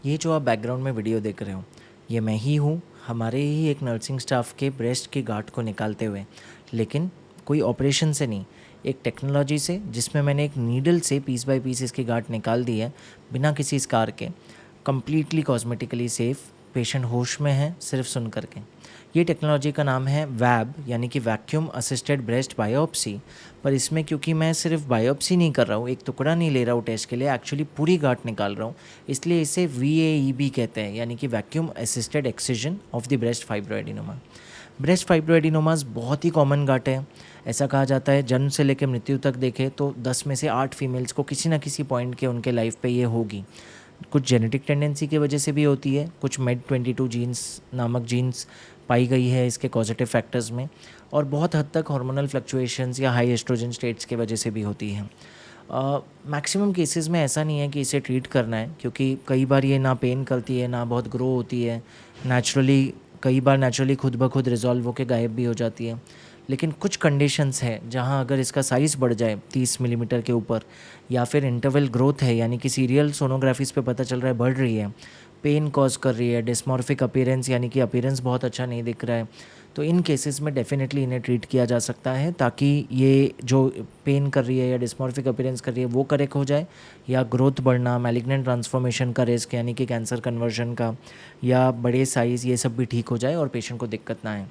ये जो आप बैकग्राउंड में वीडियो देख रहे हो, ये मैं ही हूँ, हमारे ही एक नर्सिंग स्टाफ के ब्रेस्ट की गांठ को निकालते हुए। लेकिन कोई ऑपरेशन से नहीं, एक टेक्नोलॉजी से, जिसमें मैंने एक नीडल से पीस बाय पीस इसकी गांठ निकाल दी है, बिना किसी स्कार के, कम्प्लीटली कॉस्मेटिकली सेफ़। पेशेंट होश में है सिर्फ सुन करके। ये टेक्नोलॉजी का नाम है वैब, यानी कि वैक्यूम असिस्टेड ब्रेस्ट बायोप्सी। पर इसमें क्योंकि मैं सिर्फ बायोप्सी नहीं कर रहा हूँ, एक टुकड़ा नहीं ले रहा हूँ टेस्ट के लिए, एक्चुअली पूरी गांठ निकाल रहा हूँ, इसलिए इसे VAEB कहते हैं, यानी कि vacuum assisted excision of the breast fibroadenoma. Breast fibroadenomas बहुत ही कॉमन गांठ है। ऐसा कहा जाता है जन्म से लेकर मृत्यु तक देखें तो 10 में से 8 फीमेल्स को किसी ना किसी पॉइंट के उनके लाइफ पे ये होगी। कुछ जेनेटिक टेंडेंसी की वजह से भी होती है, कुछ MED22 जीन्स नामक जीन्स पाई गई है इसके कॉजेटिव फैक्टर्स में, और बहुत हद तक हार्मोनल फ्लक्चुएशंस या हाई एस्ट्रोजन स्टेट्स की वजह से भी होती है। मैक्सिमम केसेस में ऐसा नहीं है कि इसे ट्रीट करना है, क्योंकि कई बार ये ना पेन करती है ना बहुत ग्रो होती है, कई बार नेचुरली खुद ब खुद रिजॉल्व होकर गायब भी हो जाती है। लेकिन कुछ कंडीशंस है जहां अगर इसका साइज़ बढ़ जाए 30 मिलीमीटर के ऊपर, या फिर इंटरवल ग्रोथ है, यानी कि सीरियल सोनोग्राफीज पे पता चल रहा है बढ़ रही है, पेन कॉज कर रही है, डिस्मॉर्फिक अपीयरेंस यानी कि अपीयरेंस बहुत अच्छा नहीं दिख रहा है, तो इन केसेस में डेफिनेटली इन्हें ट्रीट किया जा सकता है, ताकि ये जो पेन कर रही है या डिस्मॉर्फिक अपीयरेंस कर रही है वो करेक्ट हो जाए, या ग्रोथ बढ़ना, मैलिग्नेंट ट्रांसफॉर्मेशन का रिस्क यानी कि कैंसर कन्वर्जन का, या बड़े साइज़, ये सब भी ठीक हो जाए और पेशेंट को दिक्कत ना आए।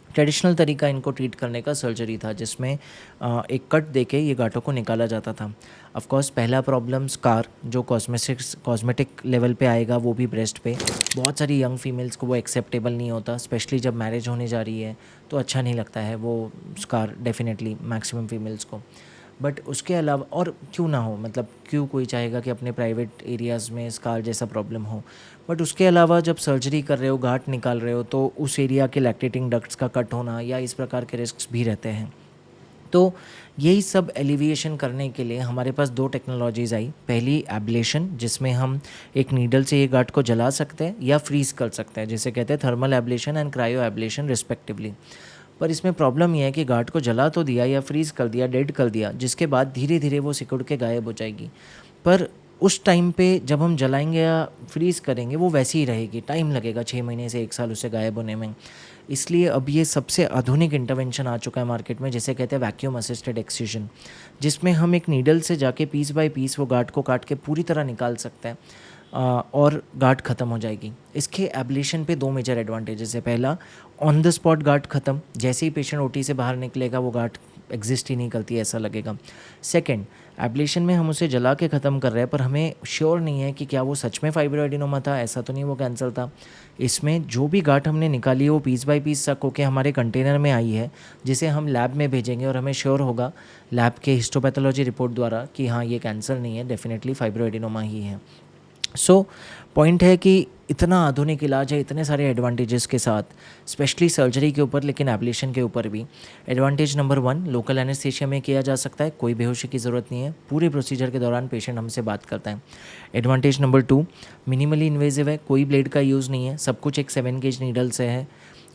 ट्रेडिशनल तरीका इनको ट्रीट करने का सर्जरी था, जिसमें एक कट देके ये गांठों को निकाला जाता था। ऑफ कोर्स पहला प्रॉब्लम स्कार जो कॉस्मेटिक लेवल पे आएगा, वो भी ब्रेस्ट पे। बहुत सारी यंग फीमेल्स को वो एक्सेप्टेबल नहीं होता, स्पेशली जब मैरिज होने जा रही है तो अच्छा नहीं लगता है वो स्कार, डेफिनेटली मैक्सिमम फीमेल्स को। बट उसके अलावा, और क्यों ना हो, मतलब क्यों कोई चाहेगा कि अपने प्राइवेट एरियाज़ में स्कार जैसा प्रॉब्लम हो। बट उसके अलावा जब सर्जरी कर रहे हो, गांठ निकाल रहे हो, तो उस एरिया के लैक्टेटिंग डक्ट्स का कट होना या इस प्रकार के रिस्क्स भी रहते हैं। तो यही सब एलिविएशन करने के लिए हमारे पास 2 टेक्नोलॉजीज़ आई। पहली एब्लेशन, जिसमें हम एक नीडल से ये गांठ को जला सकते हैं या फ्रीज़ कर सकते हैं, जिसे कहते हैं thermal ablation and cryo ablation respectively. पर इसमें प्रॉब्लम यह है कि गांठ को जला तो दिया या फ्रीज़ कर दिया, डेड कर दिया, जिसके बाद धीरे धीरे वो सिकुड़ के गायब हो जाएगी। पर उस टाइम पे जब हम जलाएंगे या फ्रीज़ करेंगे वो वैसी ही रहेगी, टाइम लगेगा 6 महीने से 1 साल उसे गायब होने में। इसलिए अब ये सबसे आधुनिक इंटरवेंशन आ चुका है मार्केट में, जिसे कहते हैं वैक्यूम असिस्टेड एक्सिजन, जिसमें हम एक नीडल से जाके पीस बाय पीस वो गांठ को काट के पूरी तरह निकाल सकते हैं और गांठ ख़त्म हो जाएगी। इसके एब्लेशन पे 2 मेजर एडवांटेजेस है। पहला, ऑन द स्पॉट गांठ ख़त्म, जैसे ही पेशेंट OT से बाहर निकलेगा वो गांठ एग्जिस्ट ही नहीं करती, ऐसा लगेगा। सेकंड, एब्लेशन में हम उसे जला के ख़त्म कर रहे हैं, पर हमें श्योर नहीं है कि क्या वो सच में फाइब्रोएडिनोमा था, ऐसा तो नहीं वो कैंसर था। इसमें जो भी गांठ हमने निकाली है वो पीस बाय पीस सक होकर हमारे कंटेनर में आई है, जिसे हम लैब में भेजेंगे और हमें श्योर होगा लैब के हिस्टोपैथोलॉजी रिपोर्ट द्वारा कि हाँ ये कैंसर नहीं है, डेफिनेटली फाइब्रोएडिनोमा ही है। सो पॉइंट है कि इतना आधुनिक इलाज है, इतने सारे एडवांटेजेस के साथ, स्पेशली सर्जरी के ऊपर, लेकिन एब्लेशन के ऊपर भी। एडवांटेज नंबर 1, लोकल एनेस्थीसिया में किया जा सकता है, कोई बेहोशी की ज़रूरत नहीं है, पूरे प्रोसीजर के दौरान पेशेंट हमसे बात करता है। एडवांटेज नंबर 2, मिनिमली इन्वेजिव है, कोई ब्लेड का यूज़ नहीं है, सब कुछ एक 7 गेज नीडल से है।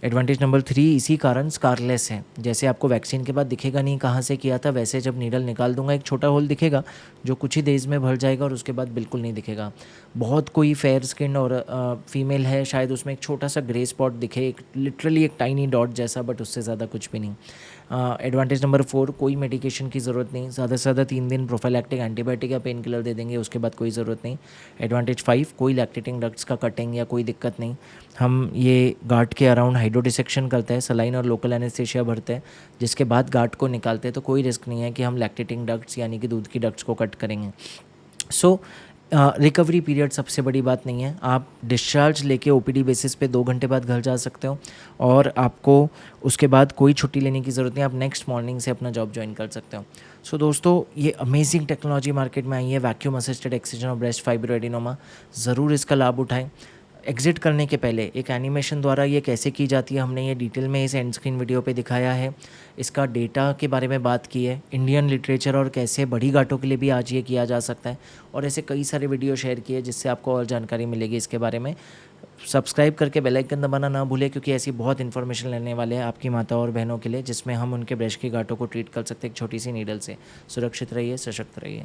एडवांटेज नंबर 3, इसी कारण स्कारलेस है, जैसे आपको वैक्सीन के बाद दिखेगा नहीं कहाँ से किया था, वैसे जब नीडल निकाल दूंगा एक छोटा होल दिखेगा जो कुछ ही देर में भर जाएगा और उसके बाद बिल्कुल नहीं दिखेगा। बहुत कोई फेयर स्किन और फीमेल है, शायद उसमें एक छोटा सा ग्रे स्पॉट दिखे, एक लिटरली एक टाइनी डॉट जैसा, बट उससे ज़्यादा कुछ भी नहीं। एडवांटेज नंबर 4, कोई मेडिकेशन की ज़रूरत नहीं, ज़्यादा से ज़्यादा 3 दिन प्रोफाइलैक्टिक एंटीबायोटिक या पेन किलर दे देंगे, उसके बाद कोई ज़रूरत नहीं। एडवांटेज 5, कोई लैक्टेटिंग डक्ट्स का कटिंग या कोई दिक्कत नहीं, हम ये गांठ के अराउंड हाइड्रो डिसेक्शन करते हैं, सलाइन और लोकल एनेस्थीसिया भरते हैं, जिसके बाद गांठ को निकालते हैं, तो कोई रिस्क नहीं है कि हम लैक्टेटिंग डक्ट्स यानी कि दूध की डक्ट्स को कट करेंगे। सो रिकवरी पीरियड सबसे बड़ी बात नहीं है, आप डिस्चार्ज लेके OPD बेसिस पे 2 घंटे बाद घर जा सकते हो और आपको उसके बाद कोई छुट्टी लेने की ज़रूरत नहीं, आप नेक्स्ट मॉर्निंग से अपना जॉब ज्वाइन कर सकते हो। सो दोस्तों, ये अमेजिंग टेक्नोलॉजी मार्केट में आई है, vacuum assisted excision of breast fibroadenoma, ज़रूर इसका लाभ उठाएं। एग्ज़िट करने के पहले एक एनिमेशन द्वारा ये कैसे की जाती है, हमने ये डिटेल में इस एंड स्क्रीन वीडियो पे दिखाया है। इसका डेटा के बारे में बात की है, इंडियन लिटरेचर और कैसे बड़ी गांठों के लिए भी आज ये किया जा सकता है, और ऐसे कई सारे वीडियो शेयर किए जिससे आपको और जानकारी मिलेगी इसके बारे में। सब्सक्राइब करके बेल आइकन दबाना ना भूलें, क्योंकि ऐसी बहुत इन्फॉर्मेशन लेने वाले हैं आपकी माता और बहनों के लिए, जिसमें हम उनके ब्रेस्ट की गांठों को ट्रीट कर सकते हैं एक छोटी सी नीडल से। सुरक्षित रहिए, सशक्त रहिए।